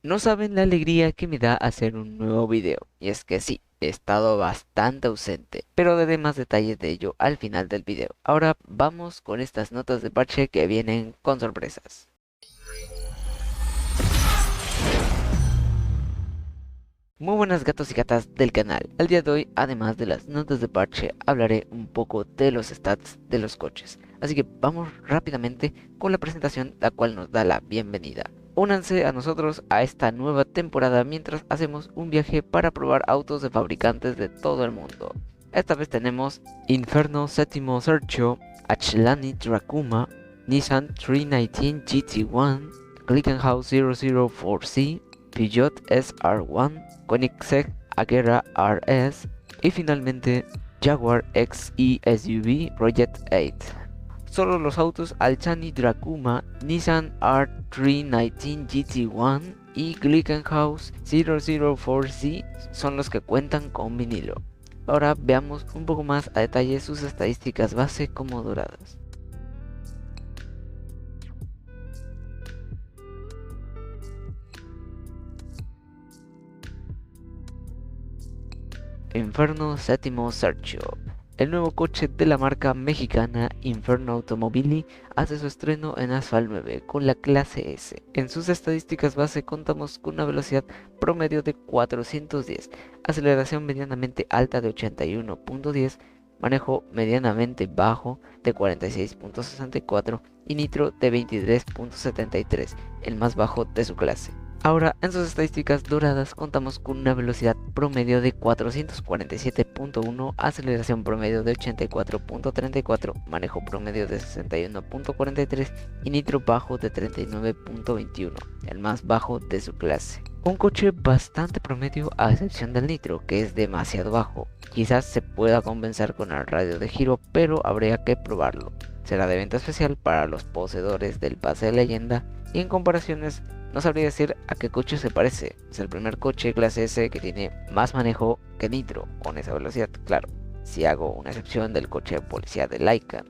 No saben la alegría que me da hacer un nuevo video. Y es que sí, he estado bastante ausente, pero daré más detalles de ello al final del video. Ahora vamos con estas notas de parche que vienen con sorpresas. Muy buenas gatos y gatas del canal. El día de hoy, además de las notas de parche, hablaré un poco de los stats de los coches. Así que vamos rápidamente con la presentación, la cual nos da la bienvenida. Únanse a nosotros a esta nueva temporada mientras hacemos un viaje para probar autos de fabricantes de todo el mundo. Esta vez tenemos Inferno Sétimo Sergio, Achlani Dracuma, Nissan 319 GT1, Glickenhaus 004C, Peugeot SR1, Koenigsegg Agera RS y finalmente Jaguar XE SUV Project 8. Solo los autos Alchani Dracuma, Nissan R319 GT1 y Glickenhaus 004C son los que cuentan con vinilo. Ahora veamos un poco más a detalle sus estadísticas base como doradas. Inferno Sétimo Sergio. El nuevo coche de la marca mexicana Inferno Automobili hace su estreno en Asphalt 9 con la clase S. En sus estadísticas base contamos con una velocidad promedio de 410, aceleración medianamente alta de 81.10, manejo medianamente bajo de 46.64 y nitro de 23.73, el más bajo de su clase. Ahora, en sus estadísticas doradas contamos con una velocidad promedio de 447.1, aceleración promedio de 84.34, manejo promedio de 61.43 y nitro bajo de 39.21, el más bajo de su clase. Un coche bastante promedio a excepción del nitro, que es demasiado bajo. Quizás se pueda compensar con el radio de giro, pero habría que probarlo. Será de venta especial para los poseedores del pase de leyenda y en comparaciones no sabría decir a qué coche se parece. Es el primer coche clase S que tiene más manejo que nitro con esa velocidad, claro. Si hago una excepción del coche de policía de Laika,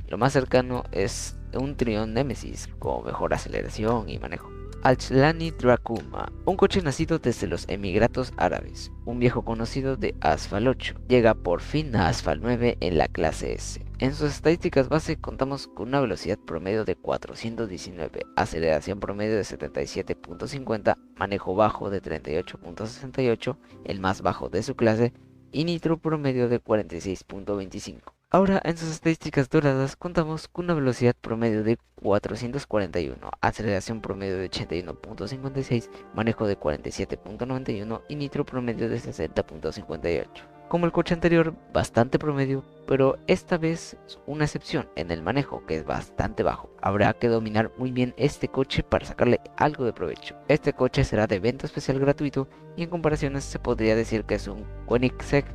lo más cercano es un Trion Nemesis con mejor aceleración y manejo. Alchlani Dracuma, un coche nacido desde los Emiratos Árabes, un viejo conocido de Asphalt 8, llega por fin a Asphalt 9 en la clase S. En sus estadísticas base contamos con una velocidad promedio de 419, aceleración promedio de 77.50, manejo bajo de 38.68, el más bajo de su clase, y nitro promedio de 46.25. Ahora en sus estadísticas doradas contamos con una velocidad promedio de 441, aceleración promedio de 81.56, manejo de 47.91 y nitro promedio de 60.58. Como el coche anterior, bastante promedio, pero esta vez una excepción en el manejo que es bastante bajo. Habrá que dominar muy bien este coche para sacarle algo de provecho. Este coche será de venta especial gratuito y en comparaciones se podría decir que es un Koenigsegg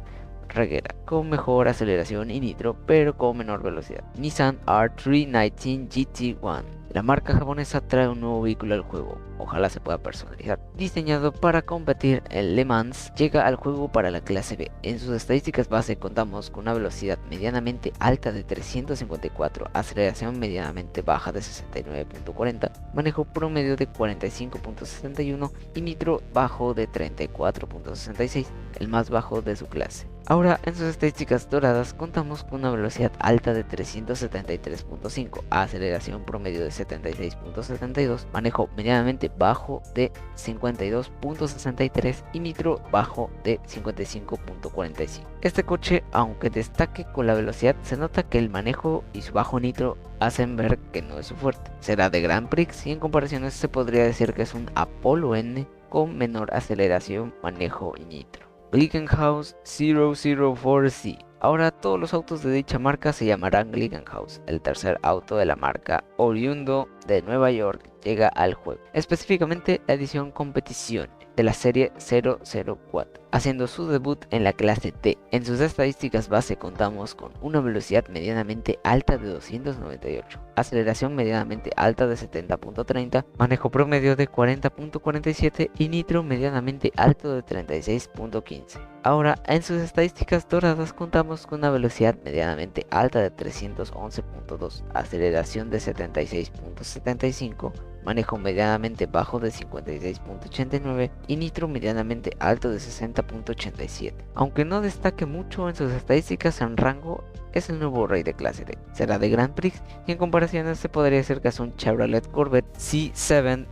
Regera, con mejor aceleración y nitro, pero con menor velocidad. Nissan R319 GT1. La marca japonesa trae un nuevo vehículo al juego, ojalá se pueda personalizar. Diseñado para competir en Le Mans, llega al juego para la clase B. En sus estadísticas base contamos con una velocidad medianamente alta de 354, aceleración medianamente baja de 69.40, manejo promedio de 45.61 y nitro bajo de 34.66, el más bajo de su clase. Ahora en sus estadísticas doradas contamos con una velocidad alta de 373.5, aceleración promedio de 76.72, manejo medianamente bajo de 52.63 y nitro bajo de 55.45. Este coche, aunque destaque con la velocidad, se nota que el manejo y su bajo nitro hacen ver que no es su fuerte. Será de Grand Prix y en comparaciones se podría decir que es un Apollo N con menor aceleración, manejo y nitro. Glickenhaus 004C. Ahora todos los autos de dicha marca se llamarán Glickenhaus. El tercer auto de la marca, oriundo de Nueva York, llega al juego. Específicamente la edición competición de la serie 004, haciendo su debut en la clase D. En sus estadísticas base contamos con una velocidad medianamente alta de 298, aceleración medianamente alta de 70.30, manejo promedio de 40.47 y nitro medianamente alto de 36.15. Ahora en sus estadísticas doradas contamos con una velocidad medianamente alta de 311.2, aceleración de 76.75, manejo medianamente bajo de 56.89 y nitro medianamente alto de 60.87. Aunque no destaque mucho en sus estadísticas en rango, es el nuevo rey de clase D. Será de Grand Prix y en comparaciones se podría decir que es un Chevrolet Corvette C7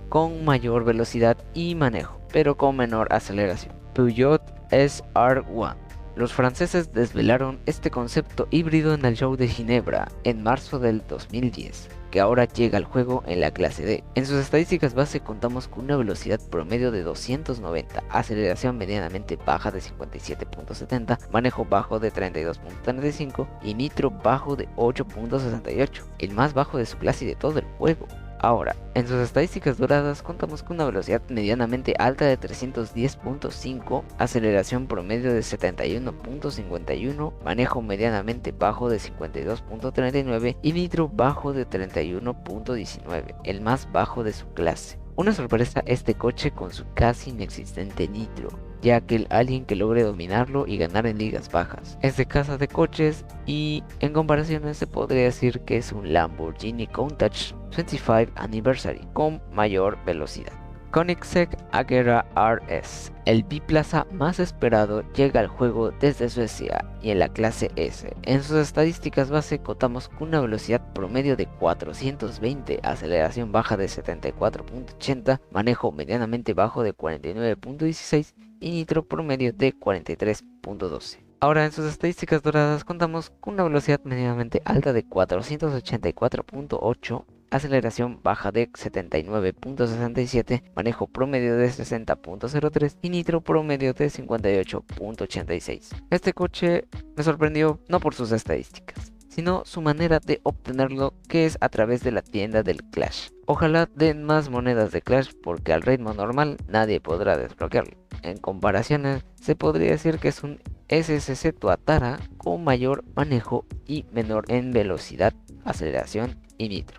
con mayor velocidad y manejo, pero con menor aceleración. Peugeot SR1. Los franceses desvelaron este concepto híbrido en el show de Ginebra en marzo del 2010, que ahora llega al juego en la clase D. En sus estadísticas base contamos con una velocidad promedio de 290, aceleración medianamente baja de 57.70, manejo bajo de 32.35 y nitro bajo de 8.68, el más bajo de su clase y de todo el juego. Ahora, en sus estadísticas doradas contamos con una velocidad medianamente alta de 310.5, aceleración promedio de 71.51, manejo medianamente bajo de 52.39 y nitro bajo de 31.19, el más bajo de su clase. Una sorpresa este coche con su casi inexistente nitro, ya que alguien que logre dominarlo y ganar en ligas bajas. Es de casa de coches y en comparaciones se podría decir que es un Lamborghini Countach 25 Anniversary con mayor velocidad. Koenigsegg Agera RS, el biplaza más esperado, llega al juego desde Suecia y en la clase S. En sus estadísticas base contamos con una velocidad promedio de 420, aceleración baja de 74.80, manejo medianamente bajo de 49.16 y nitro promedio de 43.12. Ahora en sus estadísticas doradas contamos con una velocidad medianamente alta de 484.8, aceleración baja de 79.67, manejo promedio de 60.03 y nitro promedio de 58.86. Este coche me sorprendió no por sus estadísticas, sino su manera de obtenerlo, que es a través de la tienda del Clash. Ojalá den más monedas de Clash porque al ritmo normal nadie podrá desbloquearlo. En comparaciones se podría decir que es un SSC Tuatara con mayor manejo y menor en velocidad, aceleración y nitro.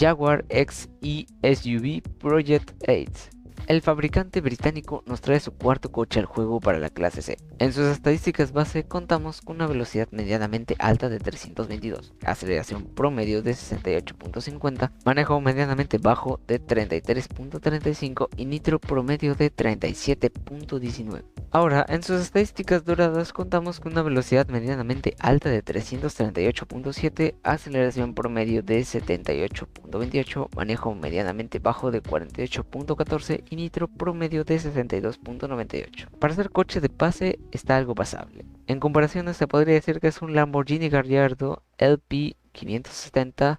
Jaguar XE SUV Project 8. El fabricante británico nos trae su cuarto coche al juego para la clase C. En sus estadísticas base contamos con una velocidad medianamente alta de 322, aceleración promedio de 68.50, manejo medianamente bajo de 33.35 y nitro promedio de 37.19. Ahora, en sus estadísticas doradas contamos con una velocidad medianamente alta de 338.7, aceleración promedio de 78.28, manejo medianamente bajo de 48.14 y nitro promedio de 62.98. Para ser coche de pase está algo pasable. En comparaciones se podría decir que es un Lamborghini Gallardo LP 570-4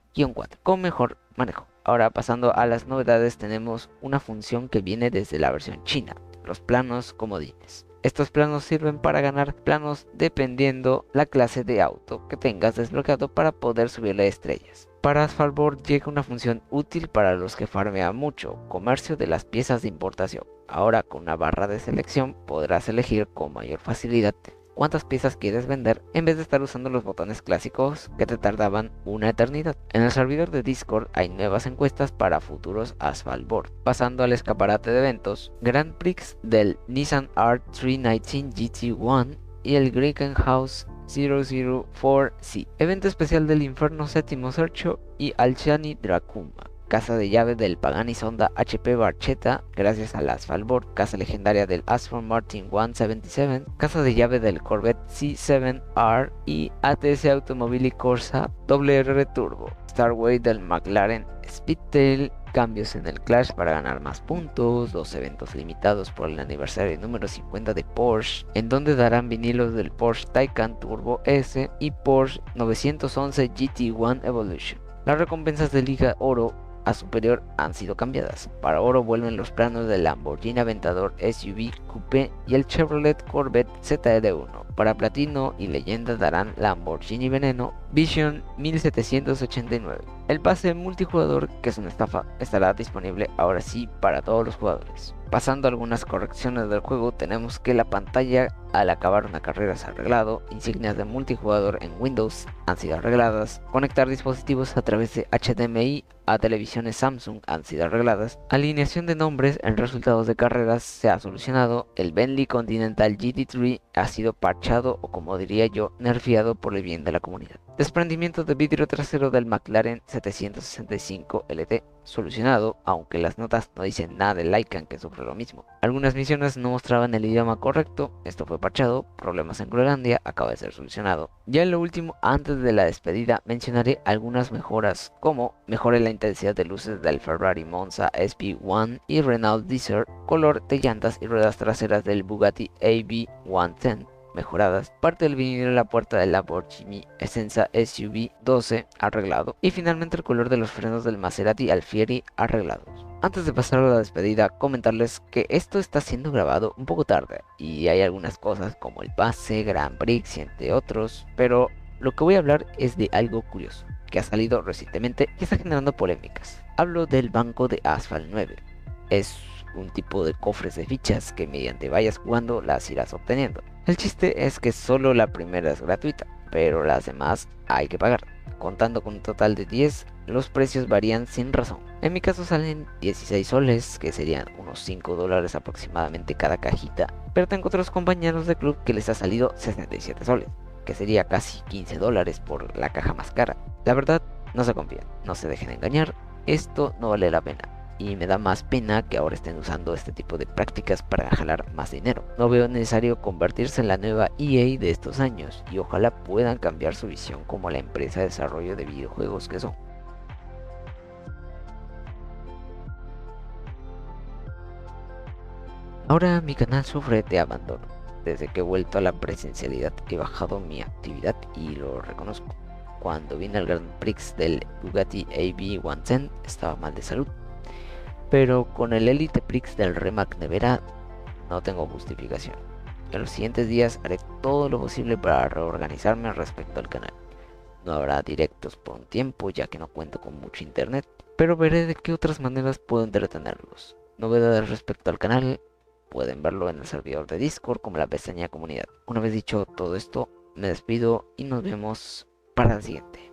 con mejor manejo. Ahora pasando a las novedades, tenemos una función que viene desde la versión china, los planos comodines. Estos planos sirven para ganar planos dependiendo la clase de auto que tengas desbloqueado para poder subirle estrellas. Para Asphaltboard llega una función útil para los que farmean mucho, comercio de las piezas de importación. Ahora con una barra de selección podrás elegir con mayor facilidad cuántas piezas quieres vender en vez de estar usando los botones clásicos que te tardaban una eternidad. En el servidor de Discord hay nuevas encuestas para futuros Asphaltboard. Pasando al escaparate de eventos, Grand Prix del Nissan R319 GT1 y el Grekenhaus 004C, evento especial del Inferno Séptimo Sergio y Alciani Dracuma, casa de llave del Pagani Sonda HP Barchetta, gracias al Asphaltboard, casa legendaria del Aston Martin 177, casa de llave del Corvette C7R y ATS Automobili Corsa WR Turbo, Starway del McLaren Speedtail, cambios en el Clash para ganar más puntos, 2 eventos limitados por el aniversario número 50 de Porsche, en donde darán vinilos del Porsche Taycan Turbo S y Porsche 911 GT1 Evolution. Las recompensas de Liga Oro a Superior han sido cambiadas. Para Oro vuelven los planos del Lamborghini Aventador SUV Coupé y el Chevrolet Corvette ZR1. Para Platino y Leyenda darán Lamborghini Veneno Vision 1789. El pase multijugador, que es una estafa, estará disponible ahora sí para todos los jugadores. Pasando a algunas correcciones del juego, tenemos que la pantalla al acabar una carrera se ha arreglado, insignias de multijugador en Windows han sido arregladas, conectar dispositivos a través de HDMI a televisiones Samsung han sido arregladas, alineación de nombres en resultados de carreras se ha solucionado, el Bentley Continental GT3 ha sido parchado o, como diría yo, nerfeado por el bien de la comunidad. Desprendimiento de vidrio trasero del McLaren 765 LT, solucionado, aunque las notas no dicen nada del Lycan que sufre lo mismo. Algunas misiones no mostraban el idioma correcto, esto fue parchado, problemas en Groenlandia, acaba de ser solucionado. Ya en lo último, antes de la despedida, mencionaré algunas mejoras, como mejore la intensidad de luces del Ferrari Monza SP1 y Renault Desert, color de llantas y ruedas traseras del Bugatti AB110, mejoradas, parte del vinilo en la puerta del Lamborghini Essenza SUV 12 arreglado y finalmente el color de los frenos del Maserati Alfieri arreglados. Antes de pasar a la despedida, comentarles que esto está siendo grabado un poco tarde y hay algunas cosas como el pase, Grand Prix y entre otros, pero lo que voy a hablar es de algo curioso que ha salido recientemente y está generando polémicas. Hablo del banco de Asphalt 9. Es un tipo de cofres de fichas que mediante vayas jugando las irás obteniendo. El chiste es que solo la primera es gratuita, pero las demás hay que pagar. Contando con un total de 10, los precios varían sin razón. En mi caso salen 16 soles, que serían unos 5 dólares aproximadamente cada cajita, pero tengo otros compañeros de club que les ha salido 67 soles, que sería casi 15 dólares por la caja más cara. La verdad, no se confíen, no se dejen engañar, esto no vale la pena. Y me da más pena que ahora estén usando este tipo de prácticas para jalar más dinero. No veo necesario convertirse en la nueva EA de estos años y ojalá puedan cambiar su visión como la empresa de desarrollo de videojuegos que son. Ahora mi canal sufre de abandono. Desde que he vuelto a la presencialidad he bajado mi actividad y lo reconozco. Cuando vine al Grand Prix del Bugatti AB110 estaba mal de salud, pero con el Elite Prix del Remac Nevera no tengo justificación. En los siguientes días haré todo lo posible para reorganizarme respecto al canal. No habrá directos por un tiempo ya que no cuento con mucho internet, pero veré de qué otras maneras puedo entretenerlos. Novedades respecto al canal pueden verlo en el servidor de Discord como la pestaña comunidad. Una vez dicho todo esto, me despido y nos vemos para la siguiente.